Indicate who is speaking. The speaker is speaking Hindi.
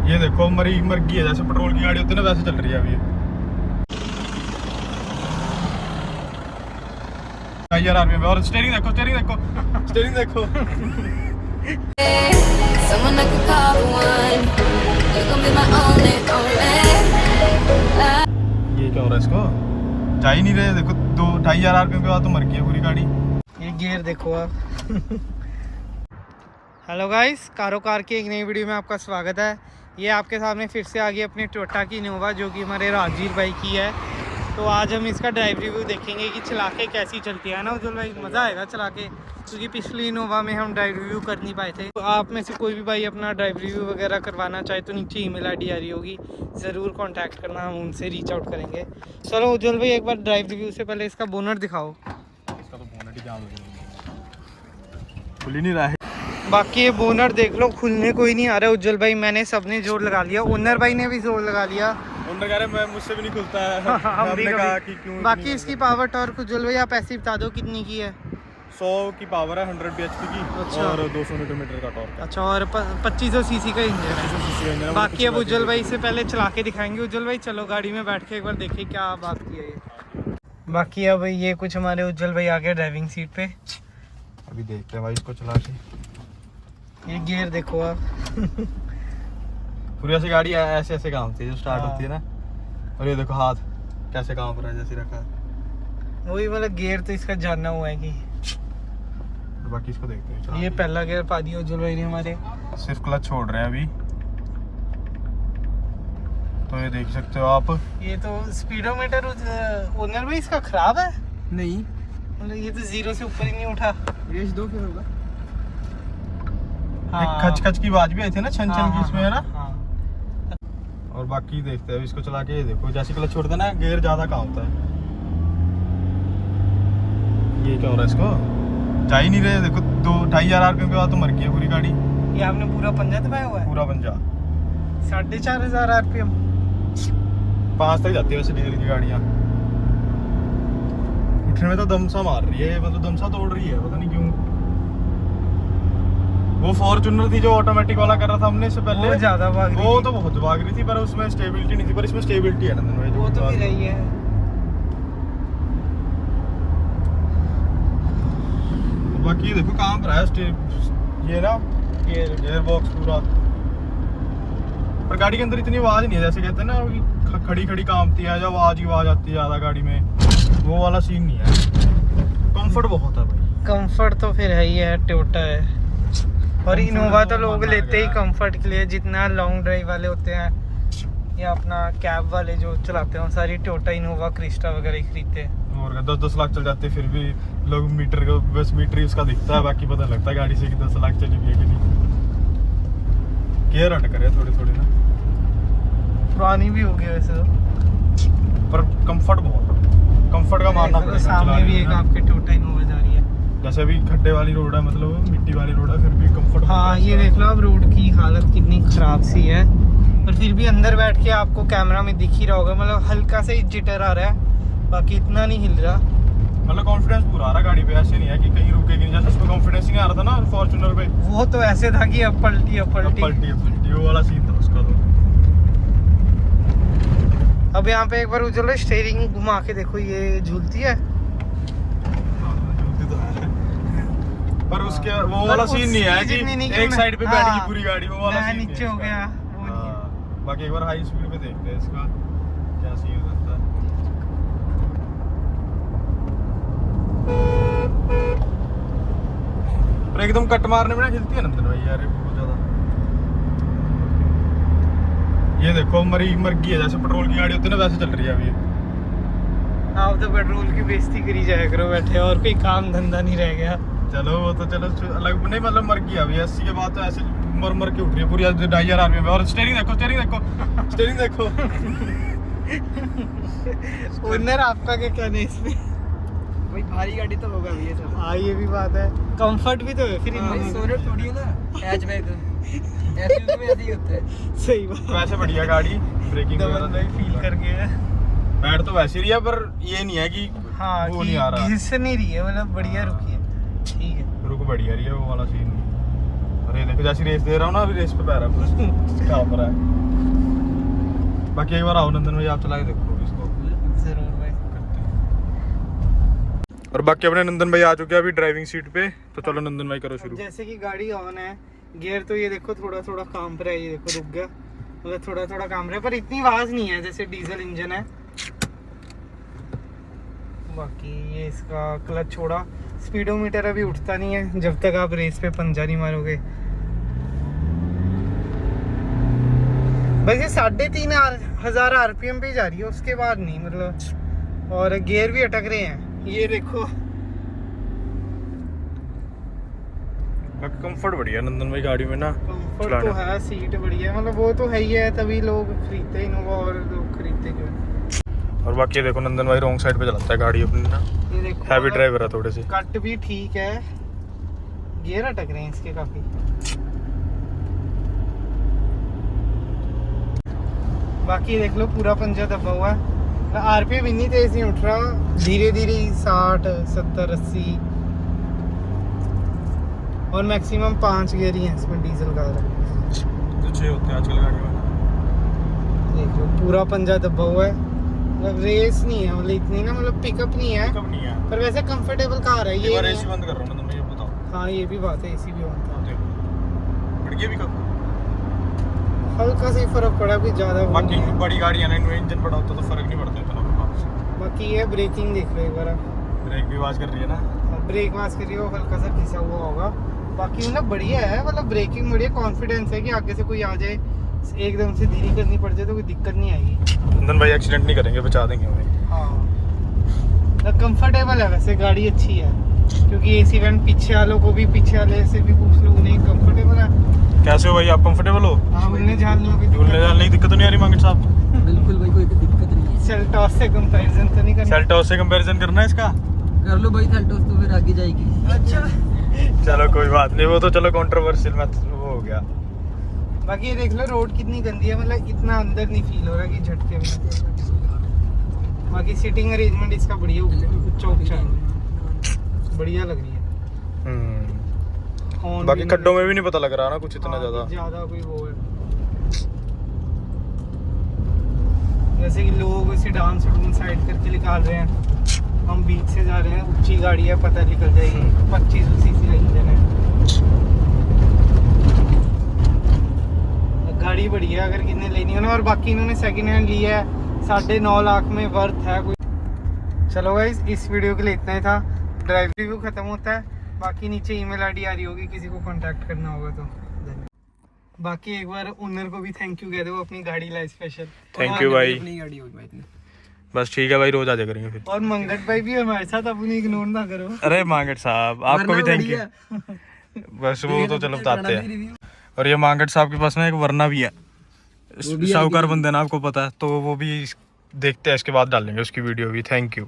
Speaker 1: ये देखो मर गई है, जैसे पेट्रोल की गाड़ी होती है ना वैसे चल रही है अभी। यार आरपीएम और स्टीयरिंग देखो स्टीयरिंग देखो
Speaker 2: Someone I could call the one. You're gonna be my only.
Speaker 1: ये क्या हो रहा है इसको, जा ही नहीं रहे। देखो 2-2.5 आरपीएम के बाद तो मर गई है पूरी गाड़ी।
Speaker 3: ये गियर देखो आप। हेलो गाइस, कार की एक नई वीडियो में आपका स्वागत है। ये आपके सामने फिर से आ गई अपनी टोयोटा की इनोवा, जो कि हमारे राजवीर भाई की है। तो आज हम इसका ड्राइव रिव्यू देखेंगे कि चला के कैसी चलती है ना उज्जवल भाई। मज़ा आएगा चला के, क्योंकि पिछली इनोवा में हम ड्राइव रिव्यू कर नहीं पाए थे। तो आप में से कोई भी भाई अपना ड्राइव रिव्यू वगैरह करवाना चाहे तो नीचे ईमेल आईडी आ रही होगी, ज़रूर कांटेक्ट करना, हम उनसे रीच आउट करेंगे। चलो उज्जवल भाई, एक बार ड्राइव रिव्यू से पहले इसका बोनट दिखाओ।
Speaker 1: इसका तो बोनट ही जाम खुल ही नहीं रहा है।
Speaker 3: बाकी ये बोनट देख लो, खुलने को ही नहीं आ रहा है उज्जवल भाई। मैंने सबने जोर लगा लिया, ओनर भाई ने भी जोर लगा लिया।
Speaker 1: ओनर कह रहे मैं मुझसे भी नहीं खुलता है।
Speaker 3: हमने
Speaker 1: कहा कि क्यों।
Speaker 3: बाकी इसकी पावर टॉर्क उज्जवल भाई आप ऐसे ही बता दो कितनी की है।
Speaker 1: 100 की पावर है, 100 bhp की।
Speaker 3: अच्छा।
Speaker 1: और 200 न्यूटन मीटर का टॉर्क है।
Speaker 3: अच्छा, और 2500 सीसी का इंजन है। बाकी अब उज्जवल भाई से पहले चला के दिखाएंगे। उज्जवल भाई चलो गाड़ी में बैठ के एक बार देखिए क्या बात की है ये। बाकी अब ये कुछ हमारे उज्जवल भाई आ गए ड्राइविंग सीट पे।
Speaker 1: अभी देखते हैं भाई इसको चला के।
Speaker 3: ये गियर देखो आप।
Speaker 1: पूरी ऐसी गाड़ी ऐसे ऐसे काम होती है जो स्टार्ट होती है ना। और ये देखो हाथ कैसे काम कर रहा है, जैसे रखा है
Speaker 3: वही मतलब गियर तो इसका जानना हुआ है कि।
Speaker 1: तो बाकी इसको देखते हैं चला
Speaker 3: ये
Speaker 1: के।
Speaker 3: पहला गियर पा दिया उज्जवल भाई ने हमारे।
Speaker 1: सिर्फ क्लच छोड़ रहे हैं अभी, तो ये देख सकते हो आप।
Speaker 3: ये तो स्पीडोमीटर ओनर भाई इसका खराब है।
Speaker 4: नहीं,
Speaker 3: मतलब ये तो 0 से ऊपर ही नहीं उठा।
Speaker 4: रेस 2 क्यों होगा?
Speaker 3: हाँ।
Speaker 1: एक खच खच की आवाज भी आई थी ना, छन छन की इसमें है ना।
Speaker 3: हाँ।
Speaker 1: और बाकी देखते हैं इसको चला के। ये देखो जैसे क्लच छोड़ते हैं ना, गियर ज्यादा काम होता है। ये क्या हो रहा है इसको, जा ही नहीं रहे। देखो 2-2.5 आरपीएम के बाद तो मर गई है पूरी गाड़ी।
Speaker 3: ये आपने पूरा पंजा दबाया हुआ है।
Speaker 1: पूरा पंजा
Speaker 3: 4500 आरपीएम।
Speaker 1: 5 तक जाती है वैसे डीजल की गाड़ियाँ। उठने में तो दमसा मार रही है, मतलब दमसा तोड़ रही है, पता नहीं क्यों। वो फॉर्च्यूनर थी जो ऑटोमेटिक वाला कर रहा था हमने इससे पहले,
Speaker 3: वो ज्यादा भाग रही
Speaker 1: वो
Speaker 3: थी।
Speaker 1: तो बहुत भाग रही थी, पर उसमें स्टेबिलिटी नहीं थी। पर इसमें स्टेबिलिटी है नंदन भाई।
Speaker 3: वो तो भी रही है।
Speaker 1: बाकी देखो काम रहा है ये ना, गियर बॉक्स पूरा। पर गाड़ी के अंदर इतनी आवाज नहीं है, जैसे कहते हैं ना कि खड़ी खड़ी कामती है, जब आवाज आती है ज्यादा गाड़ी में, वो वाला सीन नहीं है। कंफर्ट बहुत है भाई।
Speaker 3: कंफर्ट तो फिर है ही है, टोयोटा है। और
Speaker 1: Comfort
Speaker 3: इनोवा तो
Speaker 1: तो
Speaker 3: लोग
Speaker 1: माना
Speaker 3: लेते ही
Speaker 1: गया है।
Speaker 3: कंफर्ट के लिए। जितना लॉन्ग ड्राइव वाले होते हैं या अपना कैब वाले जो चलाते हैं, सारी टोयोटा इनोवा क्रिस्टा वगैरह ही खरीदते हैं।
Speaker 1: और 10-10 लाख चल जाते, फिर भी लोग मीटर को बस मीटर ही उसका दिखता है, बाकी पता लगता है गाड़ी से कि 10 लाख चली गई कि नहीं। केयर हट करे थोड़ी थोड़ी ना,
Speaker 3: पुरानी भी हो गई वैसे तो।
Speaker 1: पर कंफर्ट बहुत, कंफर्ट का मानना
Speaker 3: देखो,
Speaker 1: पड़ेगा।
Speaker 3: सामने
Speaker 1: चलाने
Speaker 3: भी
Speaker 1: में
Speaker 3: एक
Speaker 1: ना।
Speaker 3: आपके टोयोटा इनोवा जा रही है।
Speaker 1: जैसे अभी खड्डे वाली रोड है, मतलब मिट्टी वाली रोड है, फिर भी कंफर्ट।
Speaker 3: हाँ, ये देख लो अब रोड की हालत कितनी खराब सी है। पर फिर भी अंदर बैठ के आपको कैमरा में दिख ही रहा होगा, मतलब हल्का सा ही जिटर आ रहा है, बाकी इतना नहीं हिल रहा।
Speaker 1: मतलब कॉन्फिडेंस पूरा आ रहा गाड़ी पे, ऐसे नहीं है कि कहीं रुकेगी नहीं। जैसे उसमें कॉन्फिडेंस नहीं आ रहा था ना फॉर्च्यूनर पे,
Speaker 3: वो तो ऐसे था कि अब पलटी
Speaker 1: पलटी वो वाला सीन था उसका। तो
Speaker 3: अब यहाँ पे एक बार उज्जवल स्टीयरिंग घुमा के देखो, ये झूलती है।
Speaker 1: झूलती तो है, पर उसके वो
Speaker 3: पर
Speaker 1: वाला सीन नहीं है
Speaker 3: उसकी जितनी नहीं
Speaker 1: कि
Speaker 3: कि
Speaker 1: एक
Speaker 3: मैं-
Speaker 1: साइड पे बैठ
Speaker 3: हाँ,
Speaker 1: गई पूरी गाड़ी, वो वाला
Speaker 3: मैं
Speaker 1: सीन नहीं
Speaker 3: नीचे
Speaker 1: है
Speaker 3: हो
Speaker 1: इसका।
Speaker 3: गया, वो नहीं है।
Speaker 1: हाँ, बाकी एक बार हाई स्पीड पे देखते हैं इसका क्या सीन हो सकता है। पर एकदम कट मारने में ना हिलती है नंदन भाई यार, ये बहुत ज्यादा। ये देखो मर गई है, जैसे पेट्रोल की गाड़ी होती है ना वैसे चल रही है अभी।
Speaker 3: आप तो पेट्रोल की बेइज्जती करी जाया करो बैठे, और कोई काम धंधा नहीं रह गया।
Speaker 1: चलो वो तो चलो अलग नहीं, मतलब मर गई अभी 80 के बाद तो ऐसे मर के उठ रही है पूरी 2.5 आरपीएम में। और स्टीयरिंग देखो
Speaker 3: ओनर आपका क्या कहना है इसमें?
Speaker 4: भाई भारी गाड़ी तो होगा भी ये सब।
Speaker 3: हाँ, ये भी बात है। कंफर्ट भी तो है फिर
Speaker 4: भाई
Speaker 3: इनमें।
Speaker 4: सोलर थोड़ी है ना, हैचबैक एसयूवी में ऐसे ही होता है।
Speaker 3: सही बात।
Speaker 1: वैसे बढ़िया गाड़ी, ब्रेकिंग
Speaker 3: दमन भाई फील करके है।
Speaker 1: बैठ तो वैसे ही रही है, पर ये नहीं है कि
Speaker 3: हाँ,
Speaker 1: वो नहीं आ रहा।
Speaker 3: घिस नहीं रही है, मतलब बढ़िया रुकी है। ठीक है।
Speaker 1: रुक बढ़िया रही है, वो वाला सीन। और ये देखो जैसी रेस दे रहा हूँ ना, अभी रेस पे पैर है कांप रहा है। बाकी एक बार आओ नंदन भाई, आप चला के देखो इसको।
Speaker 3: जरूर भाई।
Speaker 1: और बाकी अपने नंदन भाई आ चुके हैं अभी ड्राइविंग सीट पे, तो चलो नंदन भाई करो शुरू।
Speaker 3: जैसे कि गाड़ी ऑन है, गियर तो ये देखो थोड़ा थोड़ा काम पर है, ये देखो रुक गया, मतलब थोड़ा थोड़ा काम रहा है, पर इतनी आवाज नहीं है जैसे डीजल इंजन है। बाकी ये इसका क्लच छोड़ा, स्पीडोमीटर अभी उठता नहीं है जब तक आप रेस पे पंजा नहीं मारोगे। बस ये 3,500 RPM पे जा रही है, उसके बाद नहीं मतलब। और गियर भी अटक रहे हैं, ये देखो।
Speaker 1: बाकी कंफर्ट बढ़िया है नंदन भाई गाड़ी में ना,
Speaker 3: कंफर्ट
Speaker 1: चलाने।
Speaker 3: तो है, सीट बढ़िया है, मतलब वो तो है ही है, तभी लोग खरीदते इनोवा और लोग खरीदते क्यों।
Speaker 1: और बाकी ये देखो नंदन भाई रॉन्ग साइड पे चलाता है गाड़ी अपनी ना,
Speaker 3: ये देखो
Speaker 1: हैवी ड्राइवर है थोड़े से।
Speaker 3: कट भी ठीक है, गियर अटक रहे हैं इसके काफी। बाकी देख लो पूरा पंजा दबा हुआ है, आरपीएम इतनी तेज नहीं उठ रहा, धीरे धीरे 60 70 80, और मैक्सिमम 5 गियर ही है इसमें डीजल का।
Speaker 1: अच्छे होते हैं आजकल गाड़ी में।
Speaker 3: देख लो पूरा पंजा दबा हुआ है, मतलब रेस नहीं है, मतलब इतनी ना, मतलब पिकअप नहीं है,
Speaker 1: कब नहीं है,
Speaker 3: पर वैसे कंफर्टेबल कार है ये।
Speaker 1: एसी बंद कर रहा हूँ नंदन भाई, ये बताओ।
Speaker 3: हाँ ये भी बात है, एसी भी ऑन था।
Speaker 1: बढ़ गया भी कब।
Speaker 3: हल्का सा ही फर्क पड़ा, कोई ज्यादा वो
Speaker 1: बाकी
Speaker 3: नहीं है।
Speaker 1: बड़ी गाड़ी है ना, इनमें इंजन बड़ा होता तो फर्क नहीं पड़ता इतना।
Speaker 3: बाकी ये ब्रेकिंग देख लो एक बार आप,
Speaker 1: ब्रेक भी आवाज कर रही है ना,
Speaker 3: ब्रेक वास करिए, वो हल्का सा घिसा हुआ होगा। बाकी मतलब बढ़िया है, मतलब ब्रेकिंग बढ़िया, कॉन्फिडेंस है कि आगे से कोई आ जाए एकदम से धीरे करनी पड़ जाए तो कोई दिक्कत नहीं आएगी।
Speaker 1: नंदन भाई एक्सीडेंट नहीं करेंगे, बचा देंगे हमें।
Speaker 3: हाँ कंफर्टेबल है वैसे, गाड़ी अच्छी है, क्योंकि एसी वैन पीछे वालों को भी, पीछे वाले से भी पूछ लो, उन्हें कंफर्टेबल है।
Speaker 1: कैसे हो भाई, आप कंफर्टेबल हो?
Speaker 3: हाँ उन्हें झालने की
Speaker 1: झूलने झालने की दिक्कत तो नहीं आ रही मांगट साहब?
Speaker 4: बिल्कुल भाई, कोई दिक्कत नहीं है।
Speaker 3: सेल्टॉस से कंपैरिजन तो नहीं करना।
Speaker 1: सेल्टॉस से कंपैरिजन करना है इसका?
Speaker 4: कर लो भाई सेल्टोस, तो फिर आगे जाएगी।
Speaker 3: अच्छा
Speaker 1: चलो कोई बात नहीं, वो तो चलो कंट्रोवर्शियल मत वो हो गया।
Speaker 3: बाकी ये देख लो रोड कितनी गंदी है, मतलब इतना अंदर नहीं फील हो रहा कि झटके में। बाकी सीटिंग अरेंजमेंट इसका बढ़िया, चौक चाक बढ़िया लग रही है। हॉर्न
Speaker 1: बाकी
Speaker 3: भी
Speaker 1: खड्डों में भी नहीं पता लग रहा ना कुछ इतना
Speaker 3: हाँ,
Speaker 1: ज्यादा।
Speaker 3: ज्यादा कोई वो है, जैसे कि लोग इसे डांस साइड करके निकाल रहे हैं, हम बीच से जा रहे हैं, ऊंची गाड़ी है पता निकल जाएगी, 25 सीसी का इंजन है। गाड़ी बढ़िया, अगर कितने लेनी हो ना। और बाकी इन्होंने सेकंड हैंड लिया है, 9.5 लाख में, वर्थ है कोई। चलो गाइस इस वीडियो के लिए इतना ही था, ड्राइव रिव्यू खत्म होता है। बाकी नीचे ईमेल आईडी आ रही होगी, किसी को कांटेक्ट करना होगा तो। धन्यवाद। बाकी एक बार ओनर को भी थैंक यू कह दो, अपनी गाड़ी लाई स्पेशल।
Speaker 1: थैंक यू भाई,
Speaker 4: अपनी गाड़ी होगी भाई इतनी।
Speaker 1: बस ठीक है भाई, रोज आ जा करेंगे फिर।
Speaker 3: और मंगट भाई भी हमारे साथ, अब उन्हें इग्नोर ना करो।
Speaker 1: अरे मांगट साहब आपको भी थैंक यू। बस वो तो चलो बताते हैं। और ये मांगट साहब के पास ना एक वरना भी है, साहूकार बंदे ना, आपको पता है, तो वो भी देखते हैं, इसके बाद डालेंगे उसकी वीडियो भी। Thank you.